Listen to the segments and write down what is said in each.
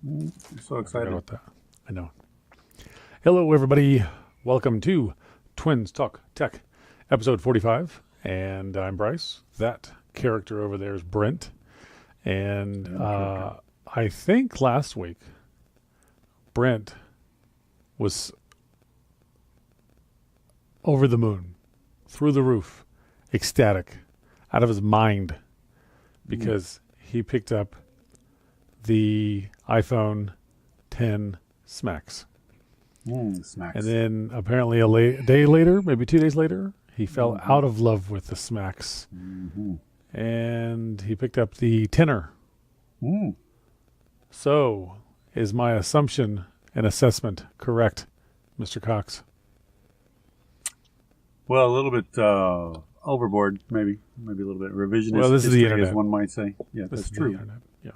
I'm so I excited. forgot about that. I know. Hello, everybody. Welcome to Twins Talk Tech, episode 45. And I'm Bryce. That character over there is Brent. And I think last week, Brent was over the moon, through the roof, ecstatic, out of his mind, because he picked up the iPhone 10 Smax. Smax. And then apparently a day later, maybe 2 days later, he fell out of love with the Smax. And he picked up the tenner. So, is my assumption and assessment correct, Mr. Cox? Well, a little bit overboard, maybe a little bit revisionist. Well, this is the history, internet. as one might say. Yeah, This that's is true. the internet. Yeah.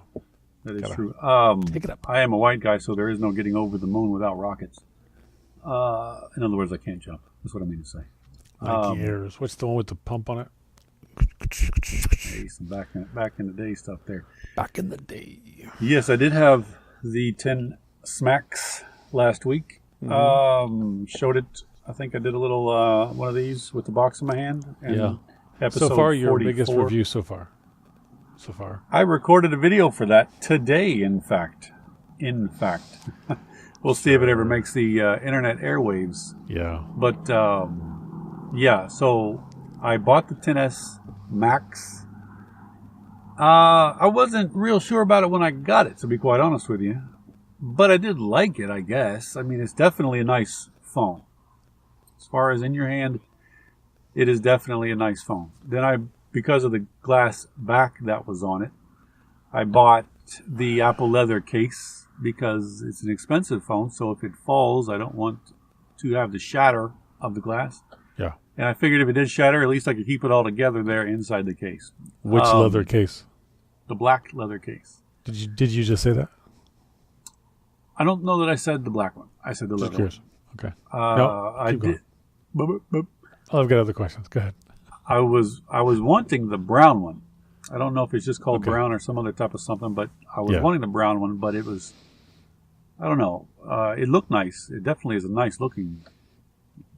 That is Gotta true. Take it up. I am a white guy, so there is no getting over the moon without rockets. In other words, I can't jump. That's what I mean to say. Nike Airs. What's the one with the pump on it? Hey, some back in the day stuff there. Back in the day. Yes, I did have the 10 Smax last week. Showed it. I think I did a little one of these with the box in my hand. And Yeah. Episode So far, your 44. biggest review so far. I recorded a video for that today, in fact. We'll see if it ever makes the internet airwaves. Yeah. But, yeah, so I bought the 10S Max. I wasn't real sure about it when I got it, to be quite honest with you. But I did like it, I guess. I mean, it's definitely a nice phone. As far as in your hand, it is definitely a nice phone. Then because of the glass back that was on it, I bought the Apple leather case because it's an expensive phone. So if it falls, I don't want to have the shatter of the glass. Yeah. And I figured if it did shatter, at least I could keep it all together there inside the case. Which leather case? The black leather case. Did you just say that? I don't know that I said the black one. I said the Just leather curious. one. Okay. I keep going. did. Boop. Oh, I've got other questions. Go ahead. I was wanting the brown one. I don't know if it's just called Okay. brown or some other type of something, but I was Yeah. wanting the brown one, but it was, I don't know. It looked nice. It definitely is a nice looking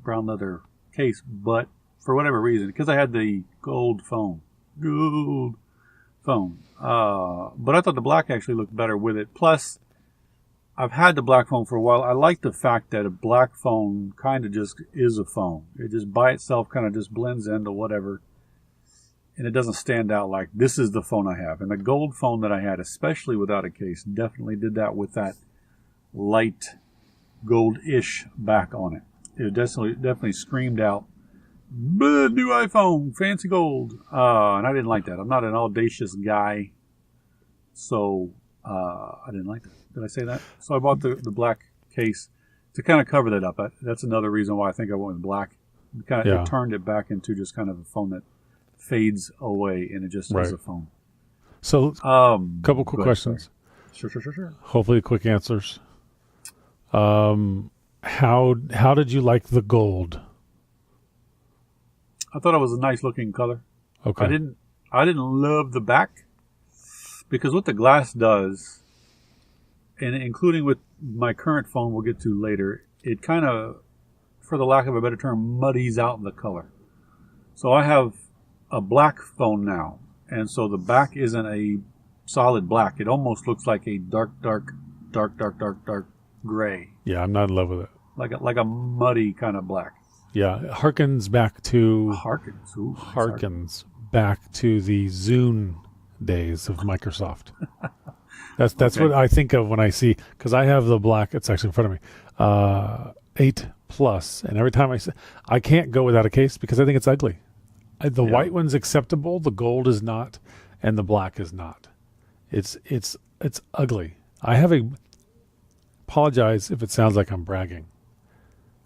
brown leather case, but for whatever reason, because I had the gold phone. But I thought the black actually looked better with it. Plus, I've had the black phone for a while. I like the fact that a black phone kind of just is a phone. It just by itself kind of just blends into whatever. And it doesn't stand out like this is the phone I have. And the gold phone that I had, especially without a case, definitely did that with that light gold-ish back on it. It definitely screamed out, new iPhone, fancy gold. And I didn't like that. I'm not an audacious guy. So I didn't like that. Did I say that? So I bought the black case to kind of cover that up. That's another reason why I think I went with black. It turned it back into just kind of a phone that fades away, and it just is a phone. So, couple quick questions. Sure. Hopefully, quick answers. How did you like the gold? I thought it was a nice looking color. Okay. I didn't love the back because what the glass does, and including with my current phone we'll get to later, it kind of, for the lack of a better term, muddies out the color. So I have a black phone now, and so the back isn't a solid black. It almost looks like a dark gray. Yeah, I'm not in love with it. Like a muddy kind of black. Yeah, it harkens back to Harkens back to the Zune days of Microsoft. That's Okay. what I think of when I see, because I have the black. It's actually in front of me, 8 Plus, and every time I can't go without a case because I think it's ugly. The white one's acceptable, the gold is not, and the black is not. It's ugly. Apologize if it sounds like I'm bragging.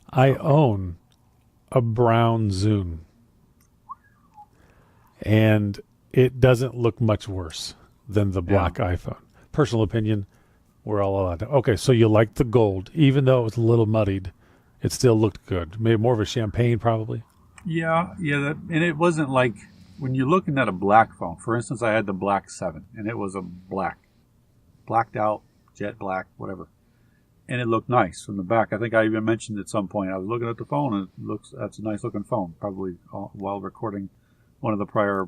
I own a brown Zune, and it doesn't look much worse than the black iPhone. Personal opinion, we're all allowed to. Okay, so you liked the gold, even though it was a little muddied, it still looked good. Maybe more of a champagne, probably. Yeah, and it wasn't like when you're looking at a black phone. For instance, I had the Black 7, and it was a blacked out jet black, whatever. And it looked nice from the back. I think I even mentioned at some point, I was looking at the phone and that's a nice looking phone, probably while recording one of the prior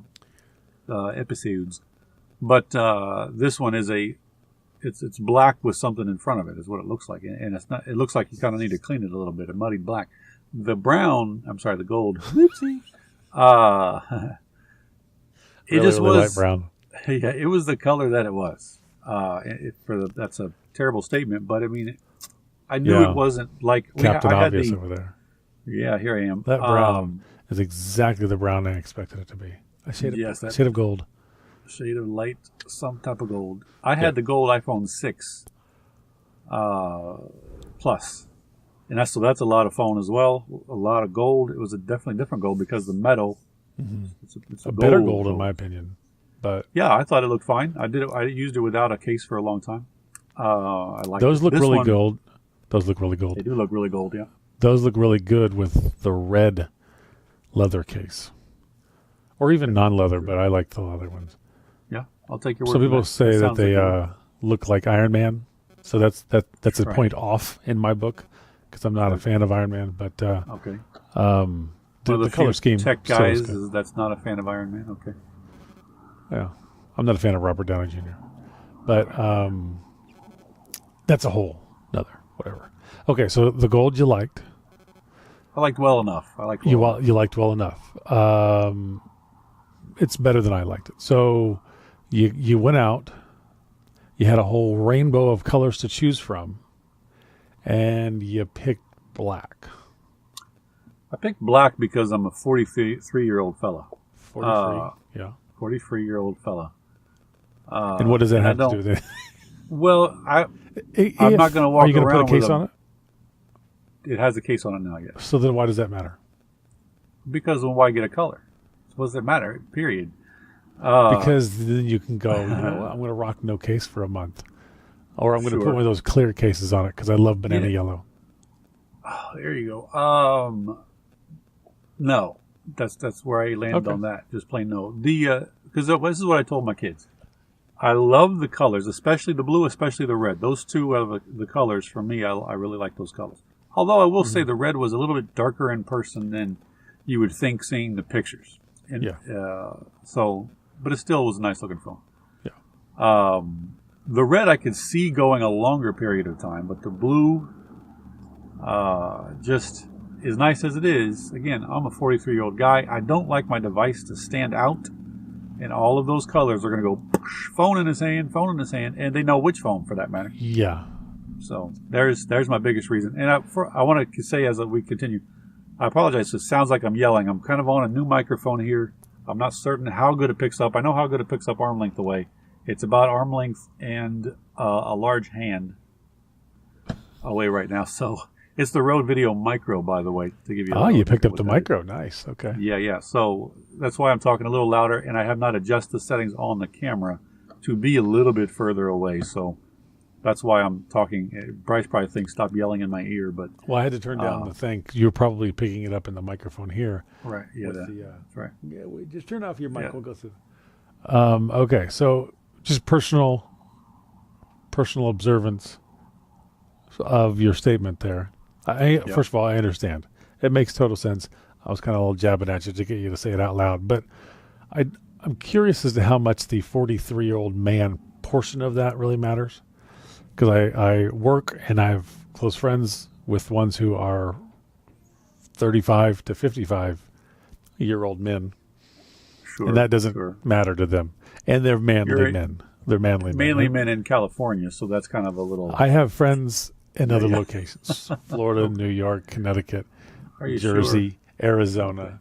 episodes. But this one is it's black with something in front of it is what it looks like. And it's not, it looks like you kind of need to clean it a little bit, a muddied black. The gold. Whoopsie. It really, just really was light brown. Yeah, it was the color that it was. That's a terrible statement, but I mean, I knew it wasn't like Captain Obvious over there. Yeah, here I am. That brown is exactly the brown I expected it to be. A shade of gold. Shade of light, some type of gold. I had the gold iPhone 6 Plus, and that's a lot of phone as well. A lot of gold. It was a definitely different gold because the metal. Mm-hmm. It's a better gold in my opinion. But yeah, I thought it looked fine. I used it without a case for a long time. I like those look really gold. Those look really gold. They do look really gold. Yeah. Those look really good with the red leather case, or even non-leather. But I like the leather ones. Yeah, I'll take your word. Some people say that they like look like Iron Man, so that's a right. point off in my book because I'm not a fan of Iron Man. But okay. The color scheme. Tech guys that's not a fan of Iron Man. Okay. Yeah, I'm not a fan of Robert Downey Jr. But that's a whole nother whatever. Okay, so the gold you liked. I liked well enough. You liked well enough. It's better than I liked it. So you went out. You had a whole rainbow of colors to choose from, and you picked black. I picked black because I'm a 43-year-old fella. 43, yeah. 43-year-old fella. And what does that have to do with it? Well, I'm not going to walk around. Are you going to put a case on it? It has a case on it now, yes. So then why does that matter? Because why get a color? What does it matter? Period. Because then you can go, I'm going to rock no case for a month. Or I'm going to put one of those clear cases on it because I love banana yellow. Oh, there you go. No. That's where I landed on that. Just plain no. Because this is what I told my kids. I love the colors, especially the blue, especially the red. Those two are the colors for me. I really like those colors. Although I will say the red was a little bit darker in person than you would think seeing the pictures. And, but it still was a nice looking phone. Yeah. The red I could see going a longer period of time, but the blue, just as nice as it is. Again, I'm a 43-year-old guy. I don't like my device to stand out, and all of those colors are going to go phone in his hand, and they know which phone for that matter. Yeah. So there's my biggest reason. And I want to say as we continue, I apologize. It sounds like I'm yelling. I'm kind of on a new microphone here. I'm not certain how good it picks up. I know how good it picks up arm length away. It's about arm length and a large hand away right now. So it's the Rode Video Micro, by the way, to give you. You picked up the Micro. Nice. Okay. Yeah. So that's why I'm talking a little louder, and I have not adjusted the settings on the camera to be a little bit further away. So that's why I'm talking. Bryce probably thinks stop yelling in my ear, but I had to turn down the thing. You're probably picking it up in the microphone here. Right. Yeah. That's right. Yeah. Just turn off your mic. Yeah. We'll go through. Okay. So just personal observance of your statement there. First of all, I understand. It makes total sense. I was kind of a little jabbing at you to get you to say it out loud, but I'm curious as to how much the 43-year-old man portion of that really matters. Because I work and I have close friends with ones who are 35 to 55-year-old men. Sure. And that doesn't matter to them. And they're manly men. They're manly men. Mainly men in California, so that's kind of a little... I have friends in other locations. Florida, New York, Connecticut, Jersey, Arizona.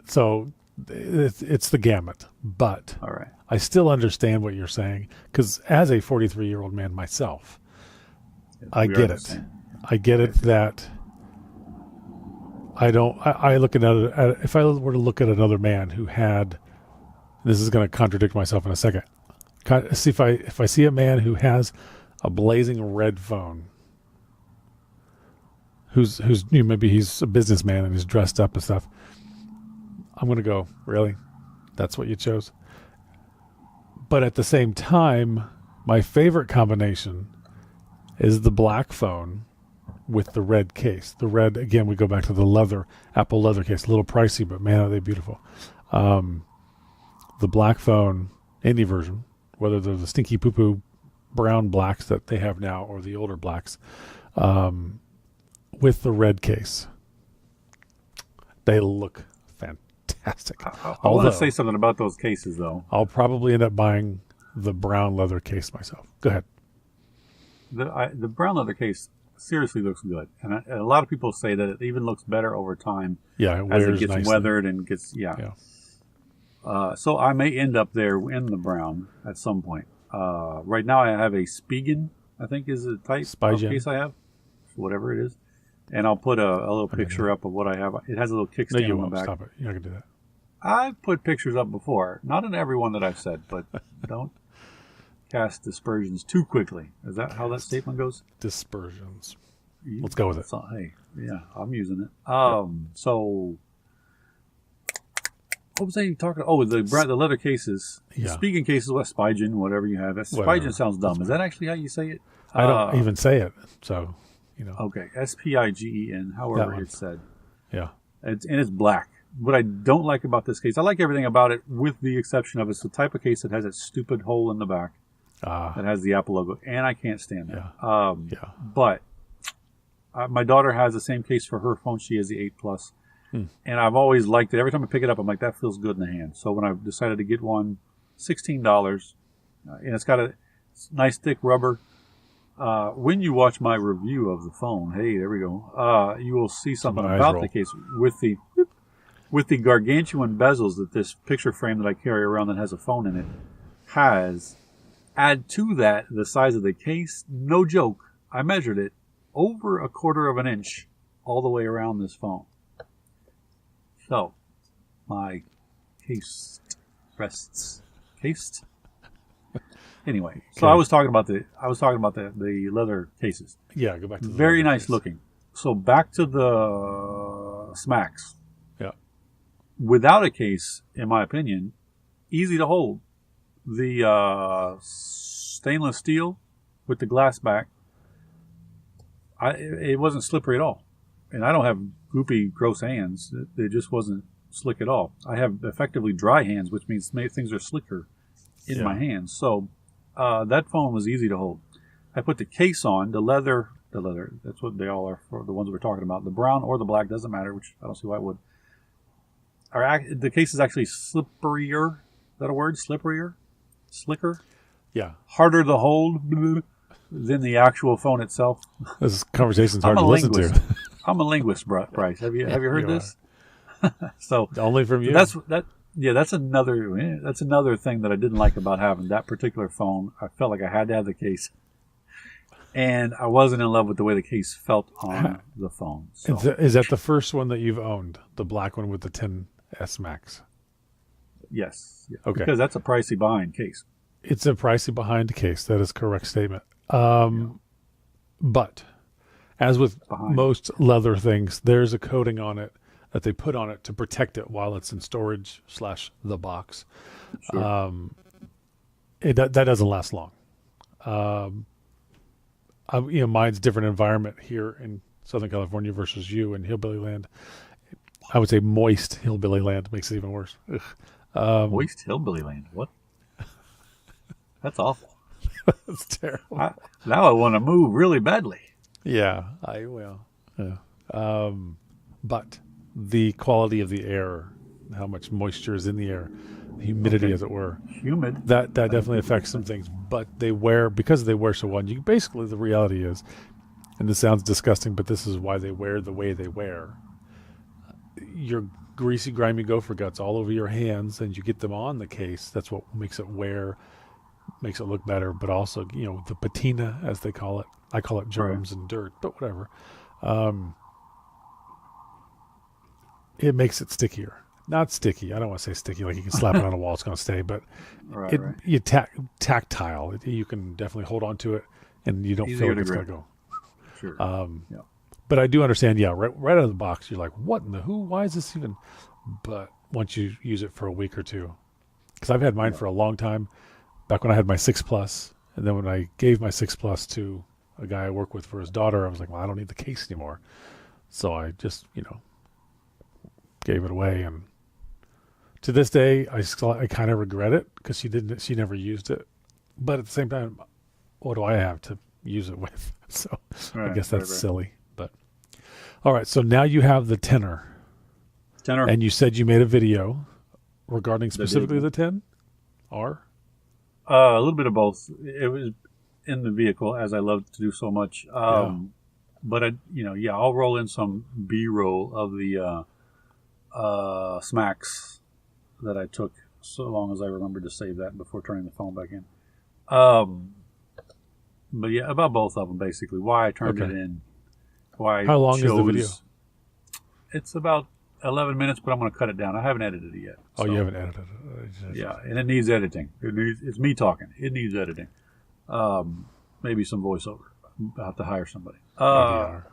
So it's the gamut. But all right. I still understand what you're saying because as a 43-year-old man myself, I get it. I get it that I don't. I look at if I were to look at another man who had, this is going to contradict myself in a second. See if I see a man who has a blazing red phone, who's maybe he's a businessman and he's dressed up and stuff. I'm going to go, really? That's what you chose? But at the same time, My favorite combination is the black phone with the red case. The red, again, we go back to the leather, Apple leather case. A little pricey, but man, are they beautiful. The black phone, any version, whether they're the stinky poo-poo brown blacks that they have now or the older blacks, with the red case. They look fantastic. I want to say something about those cases, though. I'll probably end up buying the brown leather case myself. Go ahead. The brown leather case seriously looks good, and a lot of people say that it even looks better over time. Yeah, as it gets nicely weathered and gets so I may end up there in the brown at some point. Right now, I have a Spigen, I think is the type of case I have, whatever it is, and I'll put a little picture up of what I have. It has a little kickstand no, you on won't. the back. Stop it! You're not gonna do that. I've put pictures up before, not in every one that I've said, but don't cast dispersions too quickly. Is that how that statement goes? Dispersions. Let's go with it. So, hey, yeah, I'm using it. So, what was I talking about? Oh, the leather cases. Yeah. Speaking cases, Spigen, whatever you have. Spigen sounds dumb. Is that actually how you say it? I don't even say it, so, Okay, Spigen, however it's said. Yeah. It's black. What I don't like about this case, I like everything about it with the exception of it's the type of case that has that stupid hole in the back that has the Apple logo, and I can't stand it. Yeah. But my daughter has the same case for her phone. She has the 8 Plus. And I've always liked it. Every time I pick it up, I'm like, that feels good in the hand. So when I decided to get one, $16, and it's got a nice thick rubber. When you watch my review of the phone, hey, there we go. You will see something about the case with the gargantuan bezels that this picture frame that I carry around that has a phone in it has. Add to that the size of the case. No joke. I measured it over 1/4 of an inch all the way around this phone. So, my case rests. Cased? Anyway, so I was talking about the leather cases. Yeah, go back to the very nice case. Looking. So back to the Smax. Yeah. Without a case, in my opinion, easy to hold. The stainless steel with the glass back, it wasn't slippery at all. And I don't have goopy, gross hands. It just wasn't slick at all. I have effectively dry hands, which means things are slicker in my hands. So that phone was easy to hold. I put the case on, the leather, that's what they all are for the ones we're talking about. The brown or the black, doesn't matter, which I don't see why it would. The case is actually slipperier. Is that a word? Slipperier? Slicker? Yeah. Harder to hold than the actual phone itself. This conversation's hard to listen to. I'm a linguist, Bryce. Have you heard this? So only from you. That's another thing that I didn't like about having that particular phone. I felt like I had to have the case, and I wasn't in love with the way the case felt on the phone. So. Is that the first one that you've owned? The black one with the 10S Max? Yes. Yeah. Okay. Because that's a pricey behind case. It's a pricey behind case. That is a correct statement. But as with most leather things, there's a coating on it that they put on it to protect it while it's in storage / the box. Sure. That doesn't last long. Mine's different environment here in Southern California versus you in Hillbilly Land. I would say moist Hillbilly Land makes it even worse. Moist Hillbilly Land? What? That's awful. That's terrible. Now I want to move really badly. Yeah, I will. Yeah. But the quality of the air, how much moisture is in the air, the humidity, as it were. Humid. That definitely affects some things. But because they wear so well. Basically, the reality is, and this sounds disgusting, but this is why they wear the way they wear. Your greasy, grimy gopher guts all over your hands, and you get them on the case. That's what makes it makes it look better. But also, the patina, as they call it. I call it germs and dirt, but whatever. It makes it stickier. Not sticky. I don't want to say sticky, like you can slap it on a wall, it's going to stay. But tactile. You can definitely hold on to it, and you don't feel like it's going to go. Sure. But I do understand, right out of the box, you're like, what in the who? Why is this even? But once you use it for a week or two, because I've had mine for a long time, back when I had my 6 Plus, And then when I gave my 6 Plus to a guy I work with for his daughter, I was like, well, I don't need the case anymore. So I just, gave it away. And to this day, I kind of regret it because she never used it. But at the same time, what do I have to use it with? So I guess that's silly. But all right, so now you have the 10er. And you said you made a video regarding specifically the 10R? A little bit of both. It was in the vehicle, as I love to do so much. But I'll roll in some B-roll of the Smax that I took, so long as I remember to save that before turning the phone back in. But yeah, about both of them, basically. Why I turned it in. Why How long is the video? It's about 11 minutes, but I'm going to cut it down. I haven't edited it yet. Oh, you haven't edited it? Yeah, and it needs editing. It's me talking. It needs editing. Maybe some voiceover. I'll have to hire somebody. Yeah.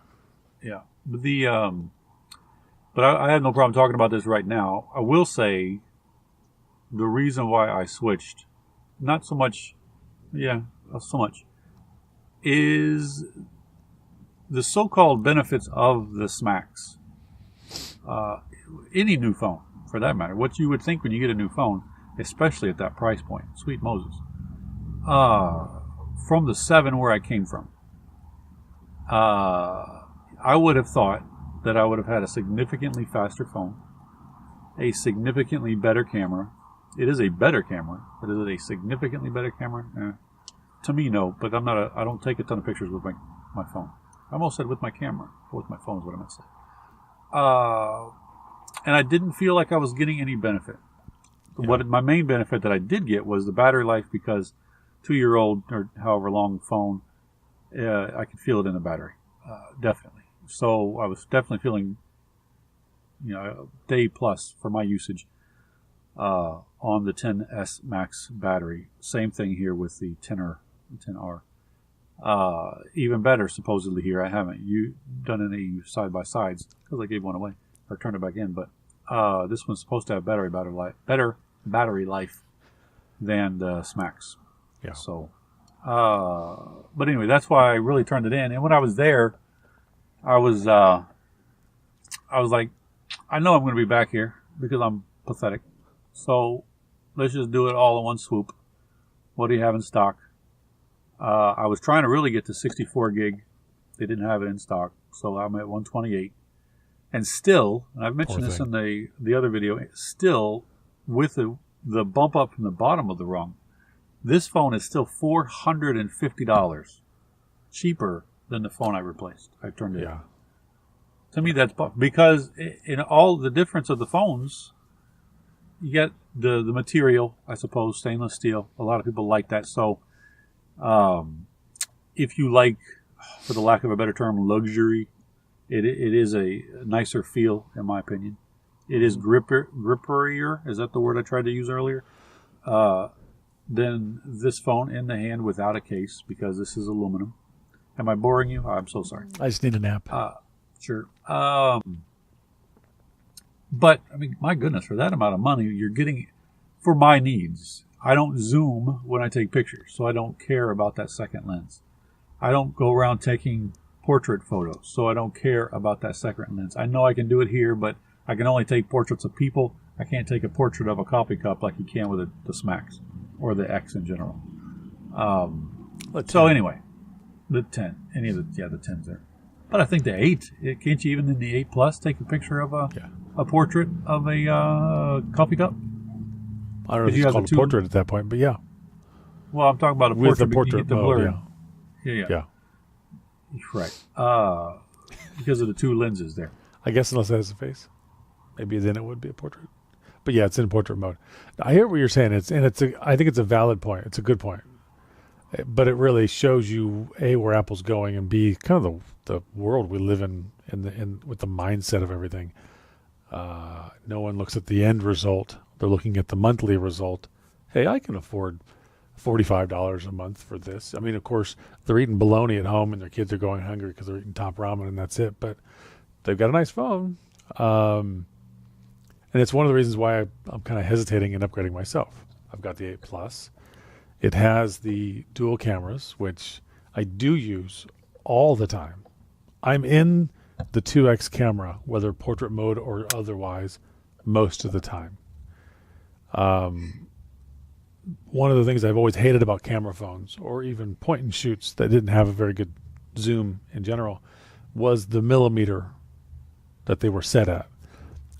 But I have no problem talking about this right now. I will say the reason why I switched, not so much, is the so-called benefits of the Smax. Any new phone, for that matter, what you would think when you get a new phone, especially at that price point, sweet Moses. From the 7 where I came from, I would have thought that I would have had a significantly faster phone, a significantly better camera. It is a better camera, but is it a significantly better camera? To me, no. But I don't take a ton of pictures with my phone. I almost said with my camera, with my phone is what I meant to say. And I didn't feel like I was getting any benefit. Yeah. My main benefit that I did get was the battery life, because 2-year-old or however long phone, I could feel it in the battery, definitely. So I was definitely feeling, a day plus for my usage on the 10S Max battery. Same thing here with the 10R. Even better, supposedly here. I haven't done any side-by-sides because I gave one away or turned it back in. But this one's supposed to have better battery life than the Smax. Yeah. So, but anyway, that's why I really turned it in. And when I was there, I was like, I know I'm going to be back here because I'm pathetic. So let's just do it all in one swoop. What do you have in stock? I was trying to really get to 64 gig. They didn't have it in stock, so I'm at 128. And still, and I've mentioned this in the other video, still with the bump up from the bottom of the rung, this phone is still $450 cheaper than the phone I replaced. I turned it in. To me, that's because in all the difference of the phones, you get the material, I suppose, stainless steel. A lot of people like that. So if you like, for the lack of a better term, luxury, it is a nicer feel, in my opinion. It is gripperier. Is that the word I tried to use earlier? Than this phone in the hand without a case, because this is aluminum. Am I boring you? I'm so sorry. I just need a nap. Sure. But, I mean, my goodness, for that amount of money, you're getting, for my needs, I don't zoom when I take pictures, so I don't care about that second lens. I don't go around taking portrait photos, so I don't care about that second lens. I know I can do it here, but I can only take portraits of people. I can't take a portrait of a coffee cup like you can with the Smax or the X in general. So anyway, the 10, the 10's there. But I think the 8, can't you even in the 8 Plus take a picture of a portrait of a coffee cup? I don't know if it's called a portrait at that point, but yeah. Well, I'm talking about a with portrait. The portrait mode, yeah. Right. Because of the 2 lenses there. I guess unless it has a face. Maybe then it would be a portrait. But yeah, it's in portrait mode. I hear what you're saying. I think it's a valid point. It's a good point. But it really shows you, A, where Apple's going, and B, kind of the world we live in with the mindset of everything. No one looks at the end result. They're looking at the monthly result. Hey, I can afford $45 a month for this. I mean, of course, they're eating bologna at home and their kids are going hungry because they're eating top ramen and that's it. But they've got a nice phone. And it's one of the reasons why I'm kind of hesitating in upgrading myself. I've got the 8 Plus. It has the dual cameras, which I do use all the time. I'm in the 2x camera, whether portrait mode or otherwise, most of the time. One of the things I've always hated about camera phones, or even point and shoots that didn't have a very good zoom in general, was the millimeter that they were set at.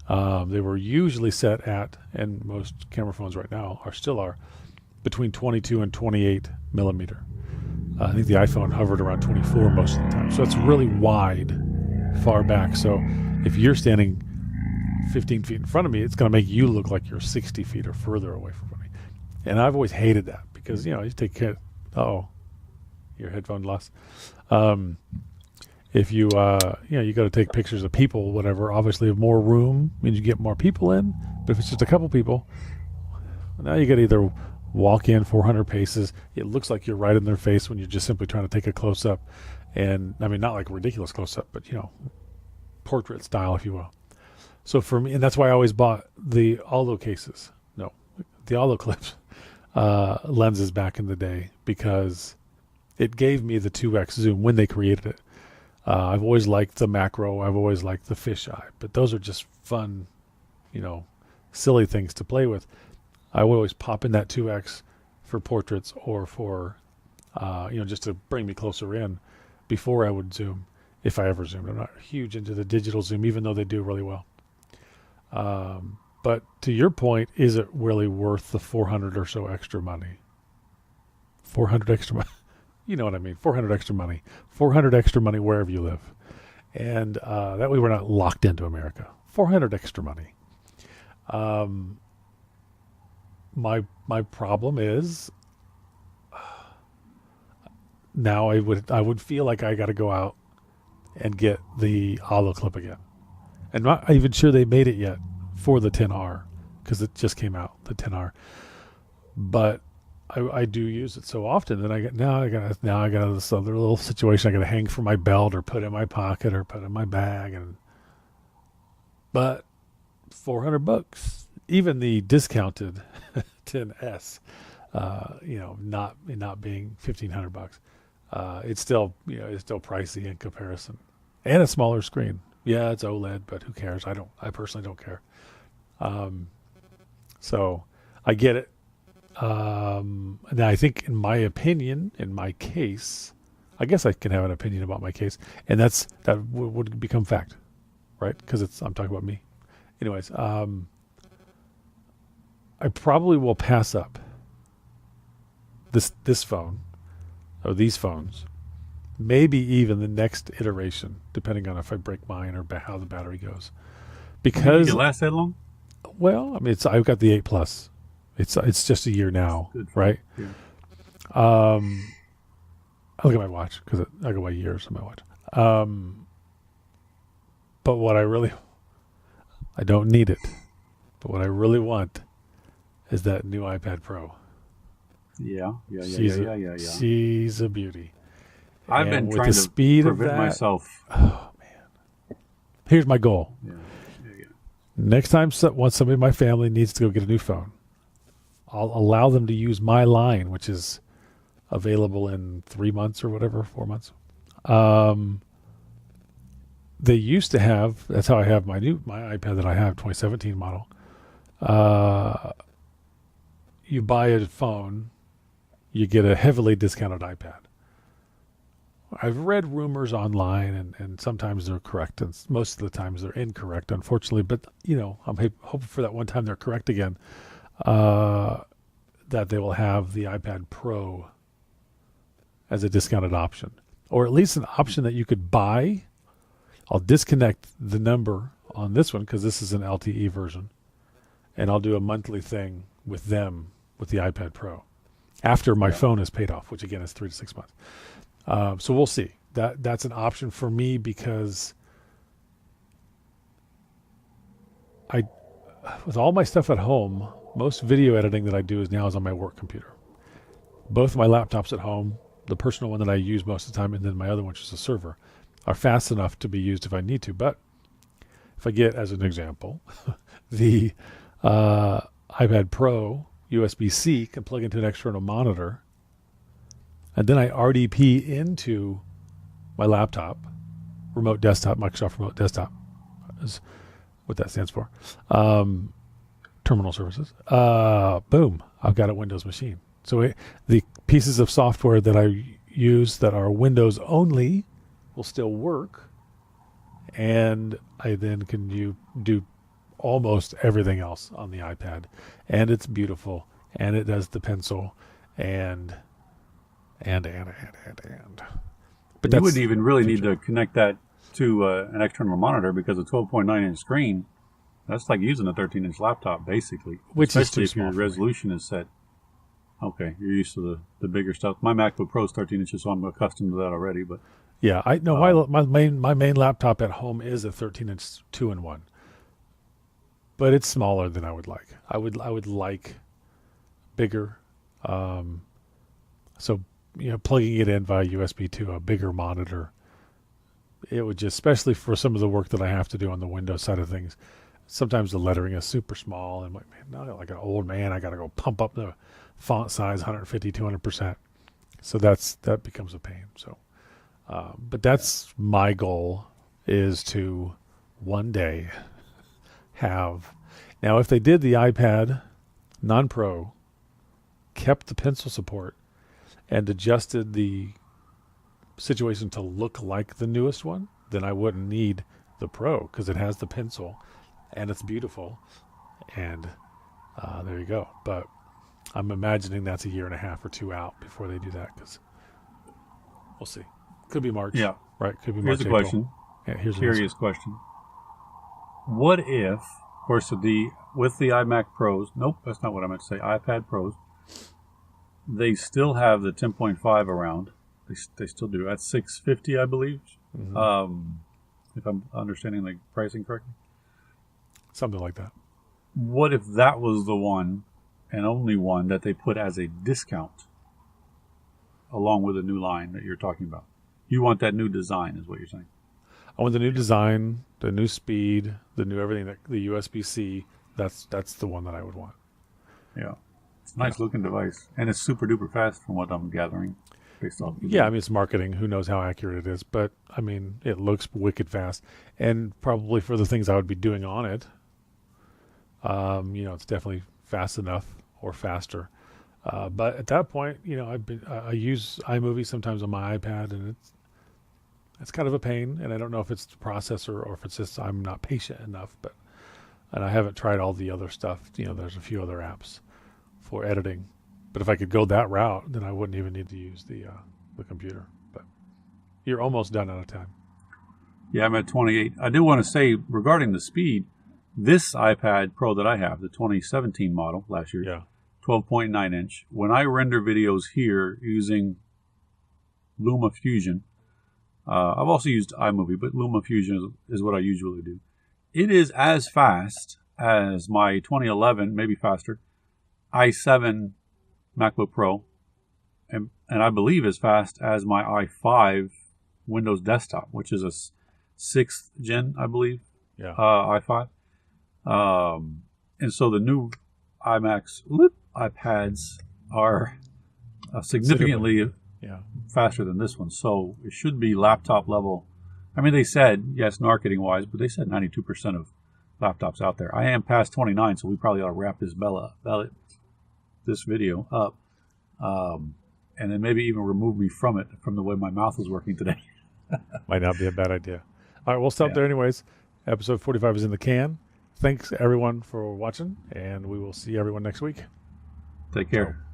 They were usually set at, and most camera phones right now still are, between 22 and 28 millimeter. I think the iPhone hovered around 24 most of the time. So it's really wide, far back. So if you're standing 15 feet in front of me, it's going to make you look like you're 60 feet or further away from me. And I've always hated that because, you take care. Your headphone lost. If you, you got to take pictures of people, whatever. Obviously, more room means you get more people in. But if it's just a couple people, now you got to either walk in 400 paces. It looks like you're right in their face when you're just simply trying to take a close up. And I mean, not like a ridiculous close up, but, portrait style, if you will. So for me, and that's why I always bought the Aldo cases. No, the Aldo clips lenses back in the day because it gave me the 2x zoom when they created it. I've always liked the macro. I've always liked the fisheye, but those are just fun, silly things to play with. I would always pop in that 2x for portraits or for, just to bring me closer in before I would zoom, if I ever zoomed. I'm not huge into the digital zoom, even though they do really well. But to your point, is it really worth the 400 or so extra money? 400 extra money. You know what I mean? 400 extra money. 400 extra money wherever you live. And that way we're not locked into America. 400 extra money. My problem is now I would feel like I got to go out and get the Aldo clip again. And not even sure they made it yet for the 10R because it just came out, the 10R. But I do use it so often that now I got this other little situation I got to hang from my belt or put in my pocket or put in my bag, but $400, even the discounted 10S, not being $1,500, it's still pricey in comparison, and a smaller screen. Yeah, it's OLED, but who cares? I personally don't care. So I get it. And I think in my opinion, in my case, I guess I can have an opinion about my case, and that would become fact, right? Because I'm talking about me. Anyways, I probably will pass up this phone or these phones, maybe even the next iteration, depending on if I break mine or how the battery goes. Because it last that long? Well, I mean, I've got the 8 Plus. It's just a year now, right? Yeah. I look at my watch because I go by years on my watch. But what I don't need it. But what I really want is that new iPad Pro. Yeah. She's a beauty. I've been with trying the to speed of prevent that, myself. Oh man! Here's my goal. Yeah. Next time once somebody in my family needs to go get a new phone, I'll allow them to use my line, which is available in 3 months or whatever, 4 months. They used to have, that's how I have my iPad that I have, 2017 model. You buy a phone, you get a heavily discounted iPad. I've read rumors online, and sometimes they're correct, and most of the times they're incorrect, unfortunately. But, I'm hoping for that one time they're correct again, that they will have the iPad Pro as a discounted option. Or at least an option that you could buy. I'll disconnect the number on this one because this is an LTE version, and I'll do a monthly thing with them with the iPad Pro after my phone is paid off, which again is 3 to 6 months. So we'll see. That's an option for me because with all my stuff at home, most video editing that I do is on my work computer. Both of my laptops at home, the personal one that I use most of the time, and then my other one, which is a server, are fast enough to be used if I need to. But if I get, as an example, the iPad Pro, USB-C, can plug into an external monitor, and then I RDP into my laptop, remote desktop, Microsoft Remote Desktop is what that stands for. Terminal services. Boom, I've got a Windows machine. So the pieces of software that I use that are Windows only will still work, and I then can do almost everything else on the iPad, and it's beautiful, and it does the pencil, and. But you wouldn't even really need to connect that to an external monitor, because a 12.9-inch screen, that's like using a 13-inch laptop, basically. Which especially is too if your resolution is set. Okay, you're used to the bigger stuff. My MacBook Pro is 13 inches, so I'm accustomed to that already. But yeah, I know my main laptop at home is a 13-inch 2-in-1, but it's smaller than I would like. I would like bigger. So plugging it in via USB to a bigger monitor, it would just, especially for some of the work that I have to do on the Windows side of things. Sometimes the lettering is super small, and like an old man, I got to go pump up the font size 150, 200%. So that becomes a pain. So, but that's my goal, is to one day have. Now, if they did the iPad non-Pro, kept the pencil support, and adjusted the situation to look like the newest one, then I wouldn't need the Pro, because it has the pencil and it's beautiful, and there you go. But I'm imagining that's a year and a half or two out before they do that, because we'll see. Could be March. Yeah. Right. Could be Here's March. a question. Yeah, here's a serious question. What if, of course, with the iMac Pros, nope, that's not what I meant to say, iPad Pros, they still have the 10.5 around. They still do. At $650, I believe. Mm-hmm. If I'm understanding the pricing correctly. Something like that. What if that was the one and only one that they put as a discount along with a new line that you're talking about? You want that new design, is what you're saying. I want the new design, the new speed, the new everything, the USB-C. That's the one that I would want. Yeah. It's a nice looking device, and it's super duper fast from what I'm gathering based off. Yeah, I mean, it's marketing. Who knows how accurate it is, but I mean, it looks wicked fast, and probably for the things I would be doing on it, it's definitely fast enough or faster. But at that point, I use iMovie sometimes on my iPad, and it's kind of a pain, and I don't know if it's the processor or if it's just I'm not patient enough. And I haven't tried all the other stuff. There's a few other apps for editing, but if I could go that route, then I wouldn't even need to use the computer. But you're almost done out of time. Yeah, I'm at 28. I do want to say regarding the speed, this iPad Pro that I have, the 2017 model, last year, 12.9 inch. When I render videos here using Luma Fusion, I've also used iMovie, but Luma Fusion is what I usually do. It is as fast as my 2011, maybe faster, i7 MacBook Pro, and I believe as fast as my i5 Windows Desktop, which is a 6th gen, I believe, i5. And so the new iPads are significantly faster than this one. So it should be laptop level. I mean, they said, yes, marketing-wise, but they said 92% of laptops out there. I am past 29, so we probably ought to wrap this video up, and then maybe even remove me from it, from the way my mouth is working today. Might not be a bad idea. All right, we'll stop there anyways. Episode 45 is in the can. Thanks, everyone, for watching, and we will see everyone next week. Take care.